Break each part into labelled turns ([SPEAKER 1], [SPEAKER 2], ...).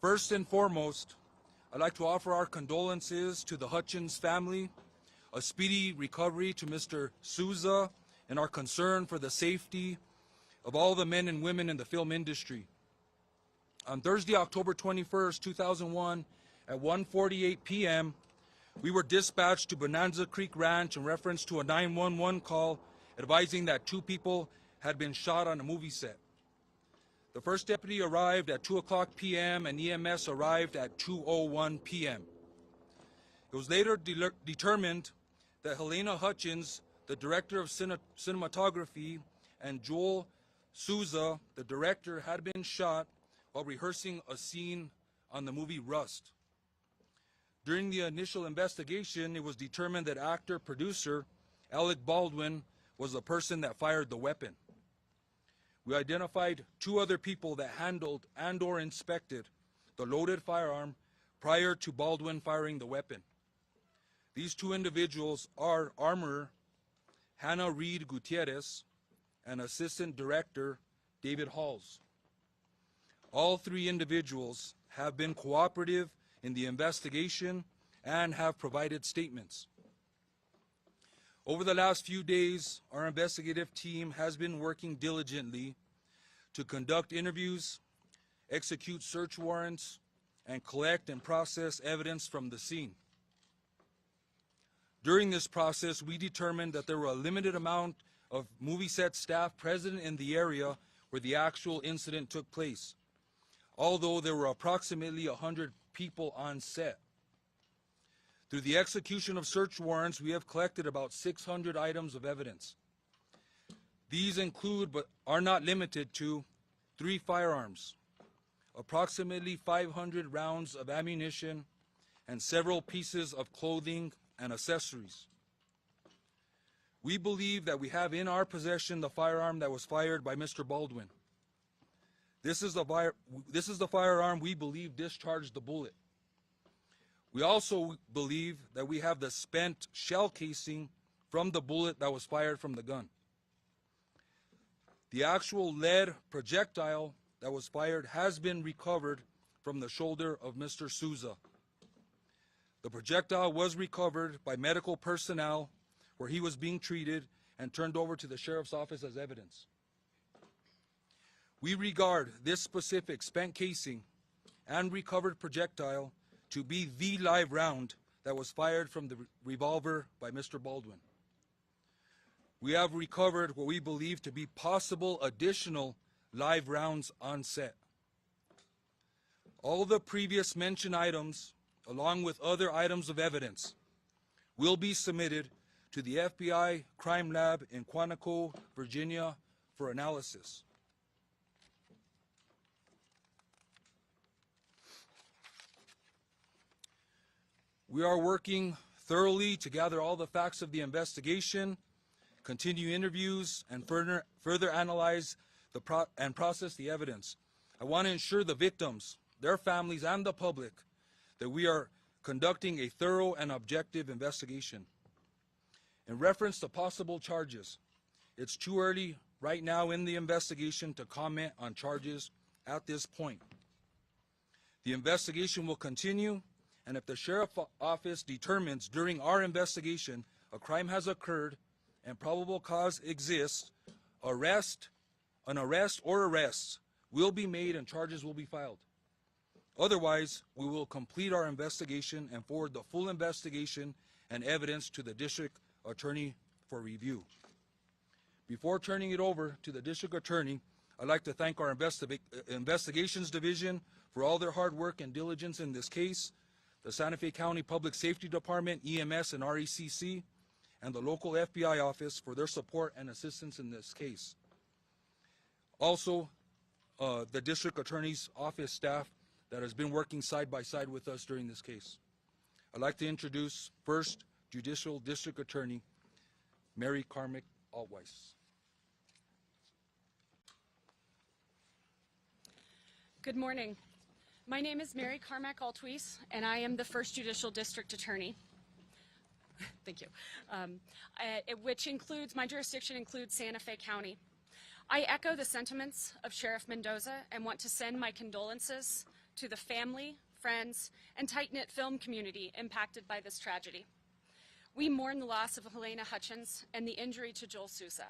[SPEAKER 1] First and foremost, I'd like to offer our condolences to the Hutchins family, a speedy recovery to Mr. Souza, and our concern for the safety of all the men and women in the film industry. On Thursday, October 21st, 2001, at 1:48 p.m., we were dispatched to Bonanza Creek Ranch in reference to a 911 call advising that 2 people had been shot on a movie set. The first deputy arrived at 2 o'clock p.m. and EMS arrived at 2:01 p.m. It was later determined that Helena Hutchins, the director of cinematography, and Joel Souza, the director, had been shot while rehearsing a scene on the movie Rust. During the initial investigation, it was determined that actor-producer Alec Baldwin was the person that fired the weapon. We identified 2 other people that handled and/or inspected the loaded firearm prior to Baldwin firing the weapon. These 2 individuals are armorer Hannah Reed Gutierrez and assistant director David Halls. All 3 individuals have been cooperative in the investigation and have provided statements. Over the last few days, our investigative team has been working diligently to conduct interviews, execute search warrants, and collect and process evidence from the scene. During this process, we determined that there were a limited amount of movie set staff present in the area where the actual incident took place, although there were approximately 100 people on set. Through the execution of search warrants, we have collected about 600 items of evidence. These include, but are not limited to, 3 firearms, approximately 500 rounds of ammunition, and several pieces of clothing and accessories. We believe that we have in our possession the firearm that was fired by Mr. Baldwin. This is the firearm we believe discharged the bullet. We also believe that we have the spent shell casing from the bullet that was fired from the gun. The actual lead projectile that was fired has been recovered from the shoulder of Mr. Souza. The projectile was recovered by medical personnel where he was being treated and turned over to the sheriff's office as evidence. We regard this specific spent casing and recovered projectile to be the live round that was fired from the revolver by Mr. Baldwin. We have recovered what we believe to be possible additional live rounds on set. All the previous mentioned items, along with other items of evidence, will be submitted to the FBI Crime Lab in Quantico, Virginia, for analysis. We are working thoroughly to gather all the facts of the investigation, continue interviews, and further analyze and process the evidence. I want to ensure the victims, their families, and the public that we are conducting a thorough and objective investigation. In reference to possible charges, it's too early right now in the investigation to comment on charges at this point. The investigation will continue, and if the sheriff's office determines during our investigation a crime has occurred and probable cause exists, an arrest or arrests will be made and charges will be filed. Otherwise, we will complete our investigation and forward the full investigation and evidence to the district attorney for review. Before turning it over to the district attorney, I'd like to thank our investigations division for all their hard work and diligence in this case, the Santa Fe County Public Safety Department, EMS, and RECC, and the local FBI office for their support and assistance in this case. Also, the district attorney's office staff that has been working side by side with us during this case. I'd like to introduce first Judicial District Attorney Mary Carmack Altweiss.
[SPEAKER 2] Good morning. My name is Mary Carmack Altweiss, and I am the First Judicial District Attorney. Thank you. My jurisdiction includes Santa Fe County. I echo the sentiments of Sheriff Mendoza and want to send my condolences to the family, friends, and tight-knit film community impacted by this tragedy. We mourn the loss of Helena Hutchins and the injury to Joel Sousa.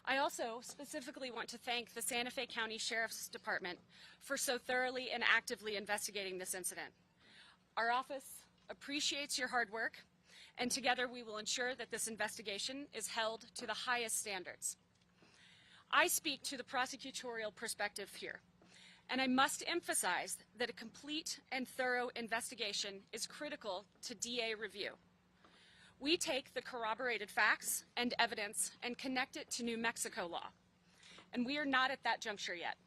[SPEAKER 2] I also specifically want to thank the Santa Fe County Sheriff's Department for so thoroughly and actively investigating this incident. Our office appreciates your hard work, and together we will ensure that this investigation is held to the highest standards. I speak to the prosecutorial perspective here, and I must emphasize that a complete and thorough investigation is critical to DA review. We take the corroborated facts and evidence and connect it to New Mexico law, and we are not at that juncture yet.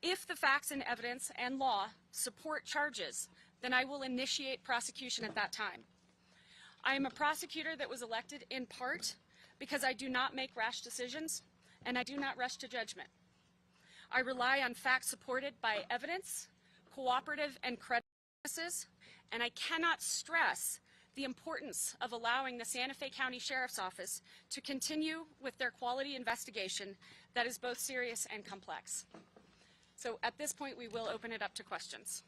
[SPEAKER 2] If the facts and evidence and law support charges, then I will initiate prosecution at that time. I am a prosecutor that was elected in part because I do not make rash decisions and I do not rush to judgment. I rely on facts supported by evidence, cooperative and credible witnesses, and I cannot stress the importance of allowing the Santa Fe County Sheriff's Office to continue with their quality investigation that is both serious and complex. So at this point, we will open it up to questions.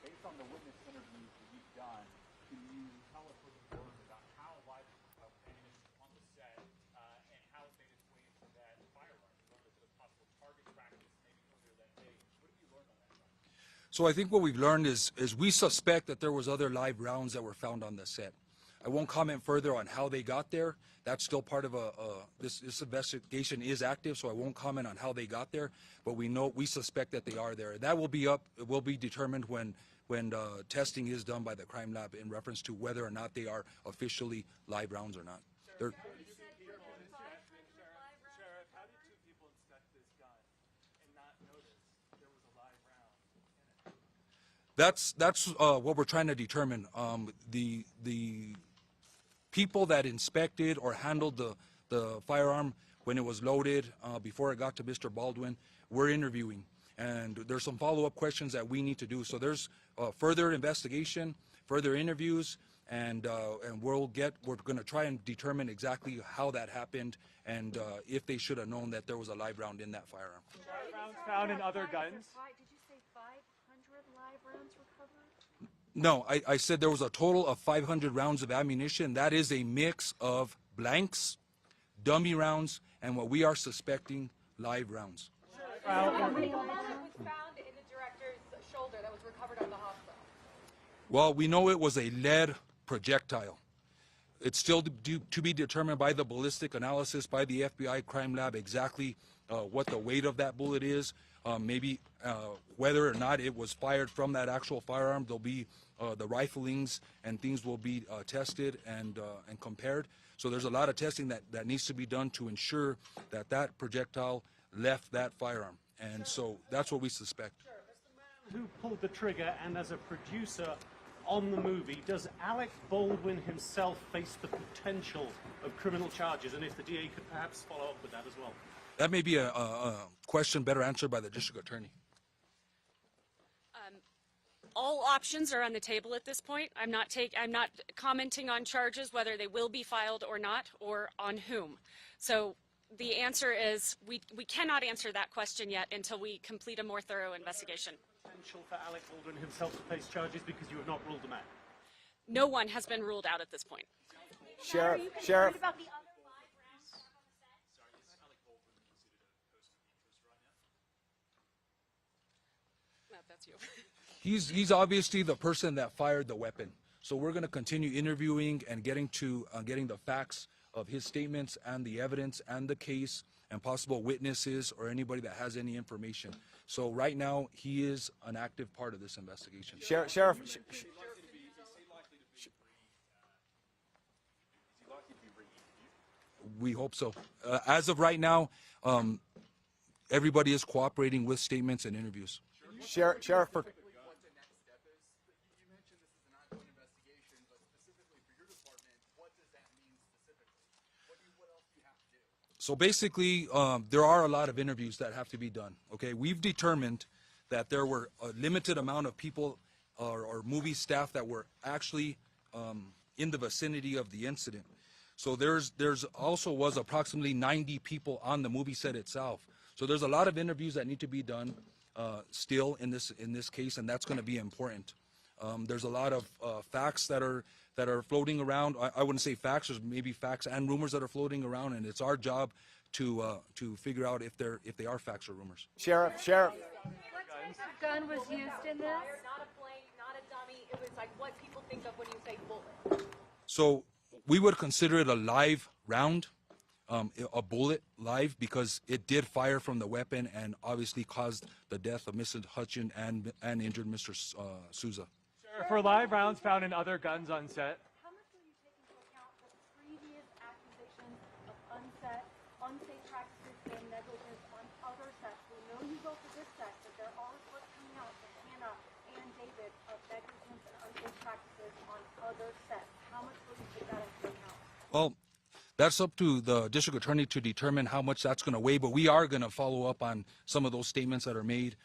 [SPEAKER 3] Based on the witness interviews that you've done, can you tell us what you've learned about how live ammunition on the set and how it made its way into that firearm? You learned that it was possible target practice maybe earlier that day. What have you learned on that front?
[SPEAKER 1] So I think what we've learned is we suspect that there was other live rounds that were found on the set. I won't comment further on how they got there. That's still part of this investigation is active, so I won't comment on how they got there. But we suspect that they are there. That will be determined when testing is done by the crime lab in reference to whether or not they are officially live rounds or not.
[SPEAKER 3] Sheriff, how did two people inspect this gun and not notice there was a live round in it?
[SPEAKER 1] That's what we're trying to determine. The people that inspected or handled the firearm when it was loaded before it got to Mr. Baldwin, we're interviewing. And there's some follow-up questions that we need to do. So there's further investigation, further interviews, and we're going to try and determine exactly how that happened and if they should have known that there was a live round in that firearm.
[SPEAKER 3] Rounds found in other guns?
[SPEAKER 4] Did you say 500 live rounds recovered?
[SPEAKER 1] No, I said there was a total of 500 rounds of ammunition. That is a mix of blanks, dummy rounds, and what we are suspecting, live rounds.
[SPEAKER 4] How many was found in the director's shoulder that was recovered at the hospital?
[SPEAKER 1] Well, we know it was a lead projectile. It's still to be determined by the ballistic analysis by the FBI crime lab exactly what the weight of that bullet is. Maybe whether or not it was fired from that actual firearm. There'll be the riflings and things will be tested and compared. So there's a lot of testing that needs to be done to ensure that that projectile left that firearm. And so that's what we suspect.
[SPEAKER 5] Who pulled the trigger, and as a producer on the movie, does Alec Baldwin himself face the potential of criminal charges? And if the DA could perhaps follow up with that as well.
[SPEAKER 1] That may be a question better answered by the district attorney.
[SPEAKER 2] All options are on the table at this point. I'm not commenting on charges, whether they will be filed or not, or on whom. So the answer is we cannot answer that question yet until we complete a more thorough investigation.
[SPEAKER 5] Potential for Alec Baldwin himself to face charges because you have not ruled them out.
[SPEAKER 2] No one has been ruled out at this point.
[SPEAKER 3] Sheriff.
[SPEAKER 4] About the other live rounds on the set?
[SPEAKER 2] No, that's you.
[SPEAKER 1] He's obviously the person that fired the weapon. So we're going to continue interviewing and getting the facts of his statements and the evidence and the case and possible witnesses or anybody that has any information. So right now he is an active part of this investigation.
[SPEAKER 3] Sheriff.
[SPEAKER 1] We hope so. As of right now, everybody is cooperating with statements and interviews.
[SPEAKER 3] Sheriff.
[SPEAKER 1] So basically, there are a lot of interviews that have to be done. Okay, we've determined that there were a limited amount of people or movie staff that were actually in the vicinity of the incident. So there's also was approximately 90 people on the movie set itself. So there's a lot of interviews that need to be done still in this case, and that's going to be important. There's a lot of facts that are floating around. I wouldn't say facts. There's maybe facts and rumors that are floating around, and it's our job to figure out if they are facts or rumors.
[SPEAKER 4] What type of gun was used in this? Not a blank, not a dummy. It was like what people think of when you say bullet.
[SPEAKER 1] So we would consider it a live round, a bullet live, because it did fire from the weapon and obviously caused the death of Mr. Hutchin and injured Mr. Souza.
[SPEAKER 3] For live rounds found in other guns on set,
[SPEAKER 4] How much will you take into account the previous accusations of unsafe practices and negligence on other sets? We know you go for this set, but there are reports coming out from Hannah and David of negligence and unsafe practices on other sets. How much will you take that into account?
[SPEAKER 1] Well, that's up to the district attorney to determine how much that's going to weigh, but we are going to follow up on some of those statements that are made,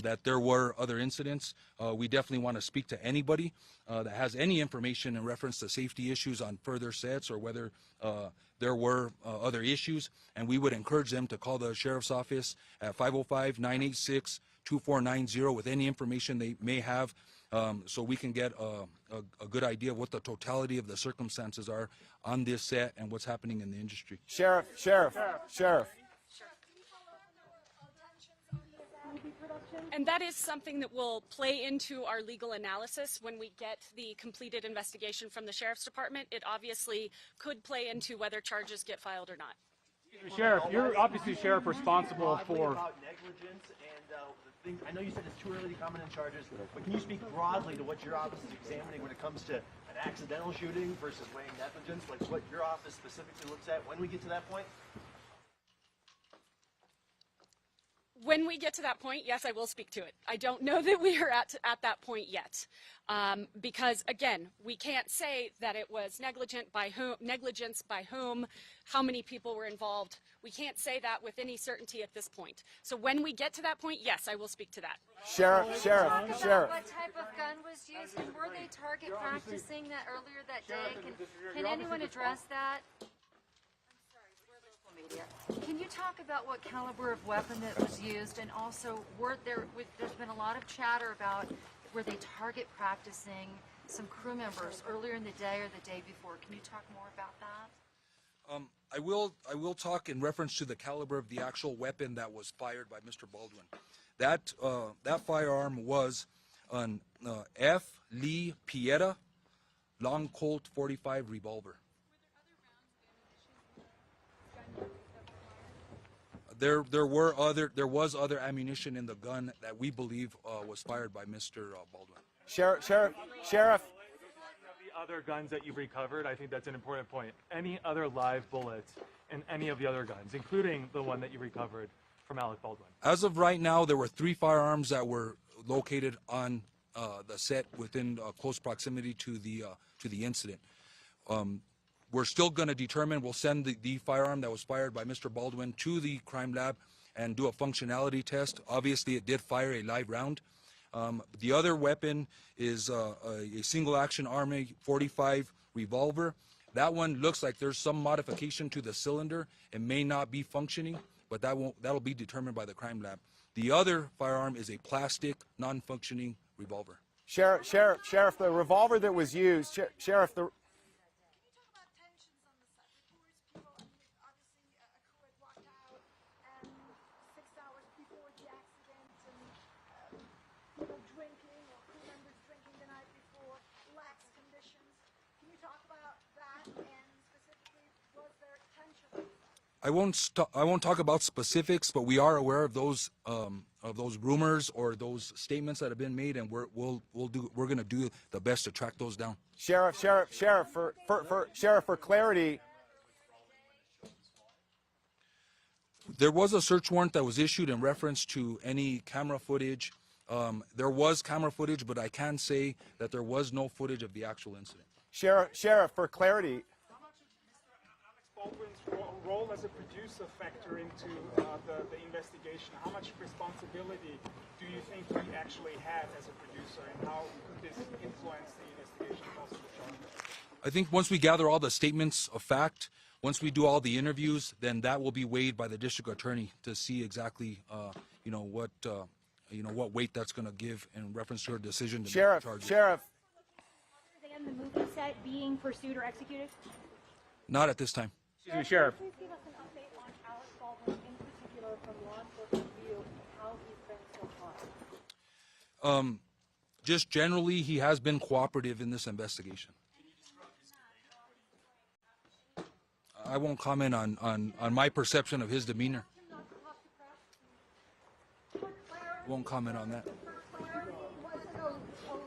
[SPEAKER 1] that there were other incidents. We definitely want to speak to anybody that has any information in reference to safety issues on further sets or whether there were other issues, and we would encourage them to call the sheriff's office at 505-986-2490 with any information they may have, so we can get a good idea of what the totality of the circumstances are on this set and what's happening in the industry.
[SPEAKER 6] Sheriff.
[SPEAKER 2] And that is something that will play into our legal analysis when we get the completed investigation from the Sheriff's Department. It obviously could play into whether charges get filed or not.
[SPEAKER 3] Sheriff, you're obviously sheriff responsible for.
[SPEAKER 7] About negligence and the things. I know you said it's too early to comment on charges, but can you speak broadly to what your office is examining when it comes to an accidental shooting versus weighing negligence? Like what your office specifically looks at when we get to that point?
[SPEAKER 2] When we get to that point, yes, I will speak to it. I don't know that we are at that point yet, because again, we can't say that it was negligence by whom, how many people were involved. We can't say that with any certainty at this point. So when we get to that point, yes, I will speak to that.
[SPEAKER 6] Sheriff.
[SPEAKER 4] What type of gun was used, and were they target practicing that earlier that day? Can anyone address that? Can you talk about what caliber of weapon that was used, and also there's been a lot of chatter about were they target practicing some crew members earlier in the day or the day before? Can you talk more about that?
[SPEAKER 1] I will talk in reference to the caliber of the actual weapon that was fired by Mr. Baldwin. That firearm was an F. Lee Pieta long Colt .45 revolver. There was other ammunition in the gun that we believe was fired by Mr. Baldwin.
[SPEAKER 6] Sheriff.
[SPEAKER 3] The other guns that you've recovered, I think that's an important point. Any other live bullets in any of the other guns, including the one that you recovered from Alec Baldwin?
[SPEAKER 1] As of right now, there were 3 firearms that were located on the set within close proximity to the incident. We're still going to determine, we'll send the firearm that was fired by Mr. Baldwin to the crime lab and do a functionality test. Obviously, it did fire a live round. The other weapon is a single action Army .45 revolver. That one looks like there's some modification to the cylinder. It may not be functioning, but that'll be determined by the crime lab. The other firearm is a plastic, non-functioning revolver.
[SPEAKER 6] Sheriff, the revolver that was used, Sheriff, the...
[SPEAKER 1] I won't talk about specifics, but we are aware of those rumors or those statements that have been made, and we're going to do the best to track those down.
[SPEAKER 6] Sheriff, for clarity,
[SPEAKER 1] there was a search warrant that was issued in reference to any camera footage. There was camera footage, but I can say that there was no footage of the actual incident.
[SPEAKER 6] Sheriff, for clarity,
[SPEAKER 8] how much did Mr. Alex Baldwin's role as a producer factor into the investigation? How much responsibility do you think he actually had as a producer, and how could this influence the investigation and also the charges?
[SPEAKER 1] I think once we gather all the statements of fact, once we do all the interviews, then that will be weighed by the district attorney to see exactly, what weight that's going to give in reference to her decision to
[SPEAKER 6] Sheriff,
[SPEAKER 1] charge.
[SPEAKER 6] Sheriff,
[SPEAKER 4] Other than the movie set being pursued or executed?
[SPEAKER 1] Not at this time.
[SPEAKER 3] Excuse me, Sheriff.
[SPEAKER 4] Please give us an update on Alec Baldwin in particular from law enforcement view and how he's been so far.
[SPEAKER 1] Just generally, he has been cooperative in this investigation. I won't comment on my perception of his demeanor. Won't comment on that.
[SPEAKER 9] Was it a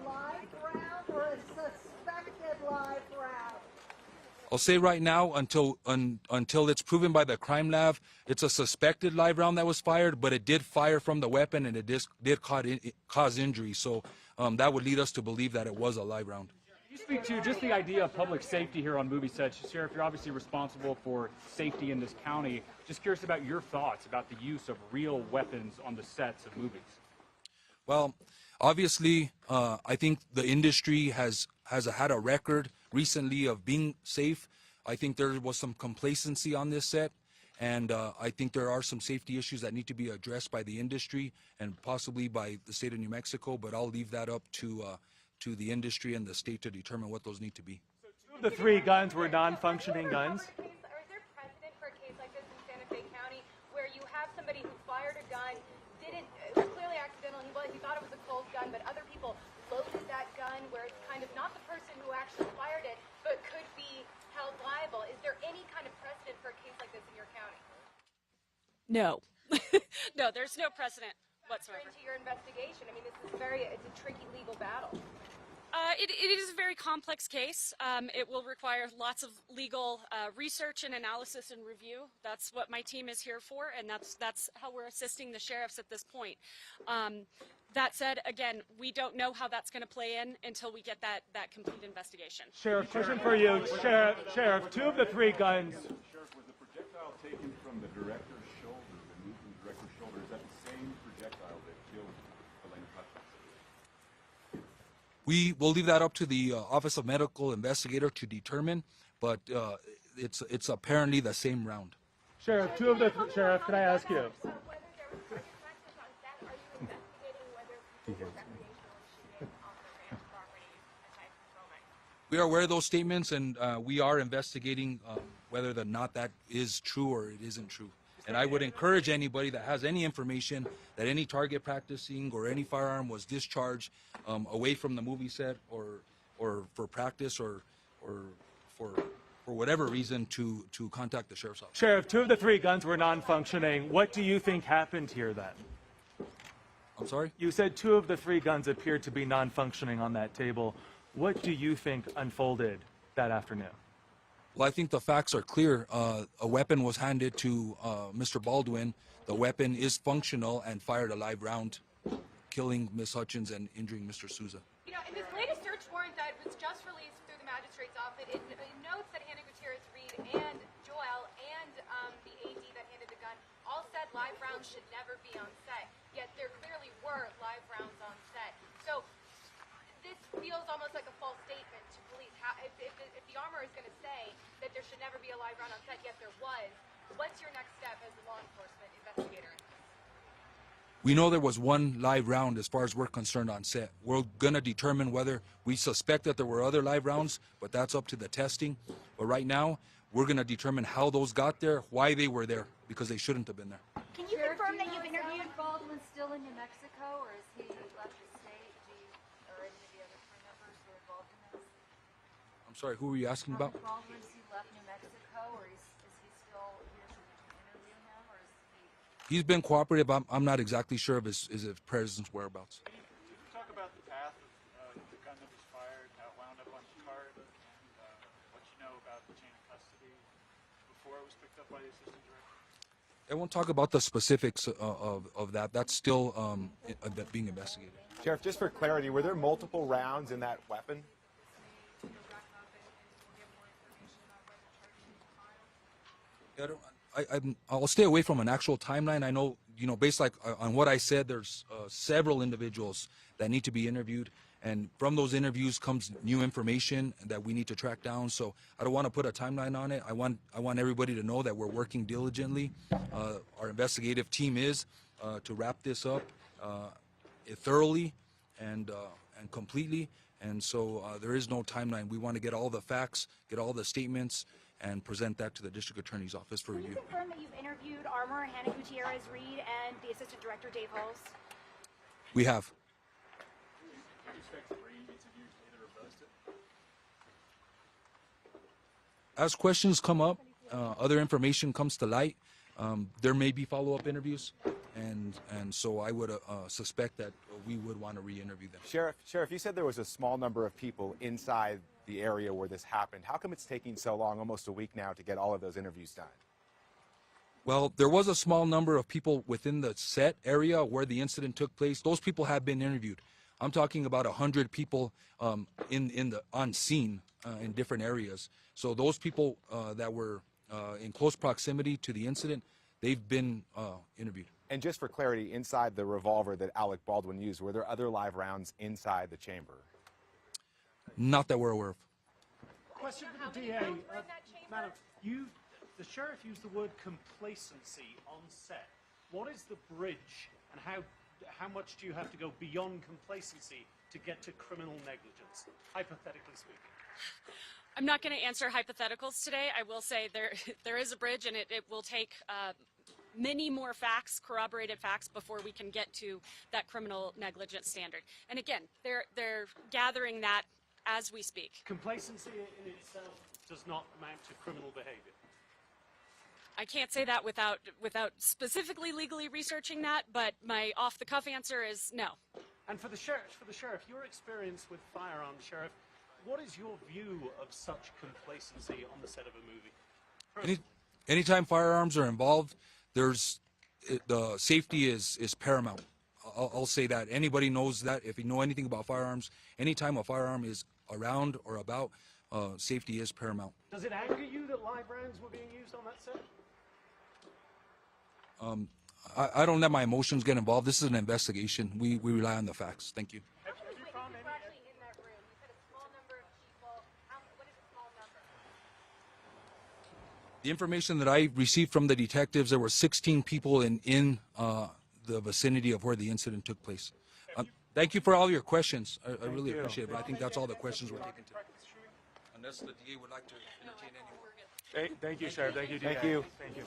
[SPEAKER 9] live round or a suspected live round?
[SPEAKER 1] I'll say right now, until it's proven by the crime lab, it's a suspected live round that was fired, but it did fire from the weapon and it did cause injury. So that would lead us to believe that it was a live round.
[SPEAKER 3] Can you speak to just the idea of public safety here on movie sets? Sheriff, you're obviously responsible for safety in this county. Just curious about your thoughts about the use of real weapons on the sets of movies.
[SPEAKER 1] Well, obviously, I think the industry has had a record recently of being safe. I think there was some complacency on this set, and I think there are some safety issues that need to be addressed by the industry and possibly by the state of New Mexico, but I'll leave that up to the industry and the state to determine what those need to be.
[SPEAKER 5] Two of the three guns were non-functioning guns.
[SPEAKER 10] Or is there precedent for a case like this in Santa Fe County where you have somebody who fired a gun, it was clearly accidental, he thought it was a cold gun, but other people loaded that gun where it's kind of not the person who actually fired it, but could be held liable? Is there any kind of precedent for a case like this in your county?
[SPEAKER 2] No. No, there's no precedent whatsoever.
[SPEAKER 10] Into your investigation, I mean, it's a tricky legal battle.
[SPEAKER 2] It is a very complex case. It will require lots of legal research and analysis and review. That's what my team is here for, and that's how we're assisting the sheriffs at this point. That said, again, we don't know how that's going to play in until we get that complete investigation.
[SPEAKER 5] Sheriff, question for you. Sheriff, two of the three guns.
[SPEAKER 11] Sheriff, was the projectile taken from the director's shoulder, removed from the director's shoulder? Is that the same projectile that killed Elena Hutchins?
[SPEAKER 1] We will leave that up to the Office of Medical Investigator to determine, but it's apparently the same round.
[SPEAKER 5] Sheriff, Sheriff, can I ask you?
[SPEAKER 10] Whether there was practice on set, are you investigating whether people were recreational shooting on the ranch property aside from filming?
[SPEAKER 1] We are aware of those statements, and we are investigating whether or not that is true or it isn't true. And I would encourage anybody that has any information that any target practicing or any firearm was discharged away from the movie set or for practice or for whatever reason to contact the sheriff's office.
[SPEAKER 5] Sheriff, two of the three guns were non-functioning. What do you think happened here then?
[SPEAKER 1] I'm sorry?
[SPEAKER 5] You said two of the three guns appeared to be non-functioning on that table. What do you think unfolded that afternoon?
[SPEAKER 1] Well, I think the facts are clear. A weapon was handed to Mr. Baldwin. The weapon is functional and fired a live round, killing Ms. Hutchins and injuring Mr. Souza.
[SPEAKER 10] You know, in this latest search warrant that was just released through the magistrate's office, it notes that Hannah Gutierrez-Reed and Joel and the AD that handed the gun all said live rounds should never be on set. Yet there clearly were live rounds on set. So this feels almost like a false statement to police. If the armor is going to say that there should never be a live round on set, yet there was, what's your next step as a law enforcement investigator in this?
[SPEAKER 1] We know there was one live round as far as we're concerned on set. We're going to determine whether we suspect that there were other live rounds, but that's up to the testing. But right now, we're going to determine how those got there, why they were there, because they shouldn't have been there.
[SPEAKER 4] Can you confirm that you've interviewed?
[SPEAKER 9] Alec Baldwin still in New Mexico, or is he left the state? Or any of the other crew members who are involved in this?
[SPEAKER 1] I'm sorry, who were you asking about?
[SPEAKER 9] Alec Baldwin, has he left New Mexico, or is he still here so we can interview him, or is he?
[SPEAKER 1] He's been cooperative. I'm not exactly sure of his presence whereabouts.
[SPEAKER 3] Can you talk about the path of the gun that was fired, how it wound up on the cart, and what you know about the chain of custody before it was picked up by the assistant director?
[SPEAKER 1] I won't talk about the specifics of that. That's still being investigated.
[SPEAKER 6] Sheriff, just for clarity, were there multiple rounds in that weapon?
[SPEAKER 1] I'll stay away from an actual timeline. I know, based on what I said, there's several individuals that need to be interviewed, And from those interviews comes new information that we need to track down. So I don't want to put a timeline on it. I want everybody to know that we're working diligently. Our investigative team is to wrap this up thoroughly and completely. And so there is no timeline. We want to get all the facts, get all the statements, and present that to the district attorney's office for
[SPEAKER 4] Can you
[SPEAKER 1] review.
[SPEAKER 4] confirm that you've interviewed Armorer Hannah Gutierrez Reed and the Assistant Director Dave Hulse?
[SPEAKER 1] We have. As questions come up, other information comes to light, there may be follow-up interviews, and so I would suspect that we would want to re-interview them.
[SPEAKER 6] Sheriff, you said there was a small number of people inside the area where this happened. How come it's taking so long, almost a week now, to get all of those interviews done?
[SPEAKER 1] Well, there was a small number of people within the set area where the incident took place. Those people have been interviewed. I'm talking about 100 people on scene in different areas. So those people that were in close proximity to the incident, they've been interviewed.
[SPEAKER 6] And just for clarity, inside the revolver that Alec Baldwin used, were there other live rounds inside the chamber?
[SPEAKER 1] Not that we're aware of.
[SPEAKER 5] Question for the DA. Madam, the sheriff used the word complacency on set. What is the bridge, and how much do you have to go beyond complacency to get to criminal negligence, hypothetically speaking?
[SPEAKER 2] I'm not going to answer hypotheticals today. I will say there is a bridge, and it will take many more facts, corroborated facts, before we can get to that criminal negligence standard. And again, they're gathering that as we speak.
[SPEAKER 5] Complacency in itself does not amount to criminal behavior.
[SPEAKER 2] I can't say that without specifically legally researching that, but my off-the-cuff answer is no.
[SPEAKER 5] And for the sheriff, your experience with firearms, Sheriff, what is your view of such complacency on the set of a movie?
[SPEAKER 1] Anytime firearms are involved, the safety is paramount. I'll say that. Anybody knows that. If you know anything about firearms, anytime a firearm is around or about, safety is paramount.
[SPEAKER 5] Does it anger you that live rounds were being used on that set?
[SPEAKER 1] I don't let my emotions get involved. This is an investigation. We rely on the facts. Thank you.
[SPEAKER 10] How many witnesses were actually in that room? You said a small number of people. What is a small number?
[SPEAKER 1] The information that I received from the detectives, there were 16 people in the vicinity of where the incident took place. Thank you for all your questions. I really appreciate it, but I think that's all the questions we're taking today. Unless the DA would like to entertain any more.
[SPEAKER 3] Thank you, Sheriff. Thank you, DA.
[SPEAKER 6] Thank you.
[SPEAKER 3] Thank you.